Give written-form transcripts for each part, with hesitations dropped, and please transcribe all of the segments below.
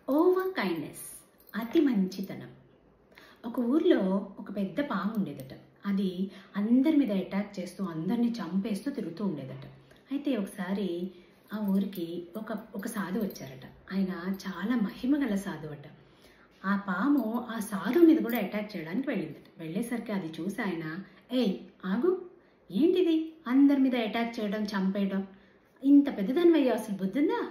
Over kindness, అతి మంచితనం. ఒక ఊర్లో ఒక పెద్ద పాము ఉండేదట. అది అందరి మీద అటాక్ చేస్తూ అందరినీ చంపేస్తూ తిరుగుతూ ఉండేదట. అయితే ఒకసారి ఆ ఊరికి ఒక సాధువు వచ్చారట. ఆయన చాలా మహిమ గల సాధువు అట. ఆ పాము ఆ సాధువు మీద కూడా అటాక్ చేయడానికి వెళ్ళిందట. వెళ్ళేసరికి అది చూసి ఆయన, ఏయ్ ఆగు, ఏంటిది అందరి మీద అటాక్ చేయడం, చంపేయడం, ఇంత పెద్దదానివయ్యా, అసలు బుద్ధిందా?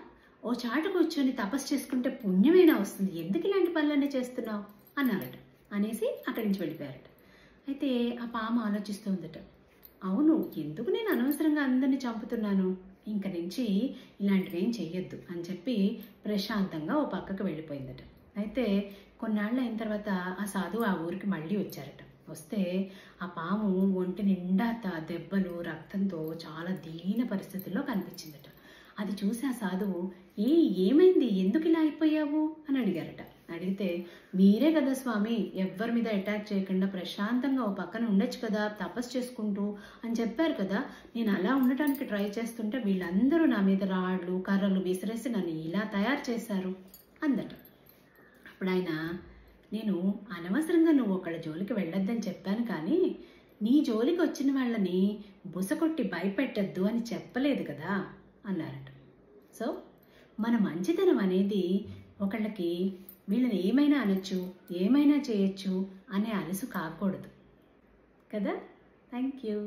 ఓ చాటు కూర్చొని తపస్సు చేసుకుంటే పుణ్యమైనా వస్తుంది, ఎందుకు ఇలాంటి పనులన్నీ చేస్తున్నావు అన్నారట. అనేసి అక్కడి నుంచి వెళ్ళిపోయారట. అయితే ఆ పాము ఆలోచిస్తూ ఉందట, అవును, ఎందుకు నేను అనవసరంగా అందరినీ చంపుతున్నాను, ఇంక నుంచి ఇలాంటివి ఏం చెయ్యొద్దు అని చెప్పి ప్రశాంతంగా ఓ పక్కకు వెళ్ళిపోయిందట. అయితే కొన్నాళ్ళు అయిన తర్వాత ఆ సాధువు ఆ ఊరికి మళ్ళీ వచ్చారట. వస్తే ఆ పాము ఒంటి నిండా దెబ్బలు, రక్తంతో చాలా దీన పరిస్థితుల్లో కనిపించిందట. అది చూసి ఆ సాధువు, ఏమైంది, ఎందుకు ఇలా అయిపోయావు అని అడిగారట. అడిగితే, మీరే కదా స్వామి ఎవ్వరి మీద అటాక్ చేయకుండా ప్రశాంతంగా ఓ పక్కన ఉండొచ్చు కదా తపస్సు చేసుకుంటూ అని చెప్పారు కదా, నేను అలా ఉండటానికి ట్రై చేస్తుంటే వీళ్ళందరూ నా మీద రాళ్ళు, కర్రలు విసిరేసి నన్ను ఇలా తయారు చేశారు అందట. అప్పుడు ఆయన, నేను అనవసరంగా నువ్వు ఒకళ్ళ జోలికి వెళ్ళొద్దని చెప్పాను, కానీ నీ జోలికి వచ్చిన వాళ్ళని బుసకొట్టి భయపెట్టద్దు అని చెప్పలేదు కదా అన్నారట. సో మన మంచితనం అనేది ఒకళ్ళకి వీళ్ళని ఏమైనా అనొచ్చు, ఏమైనా చేయొచ్చు అనే అలసు కాకూడదు కదా. Thank you.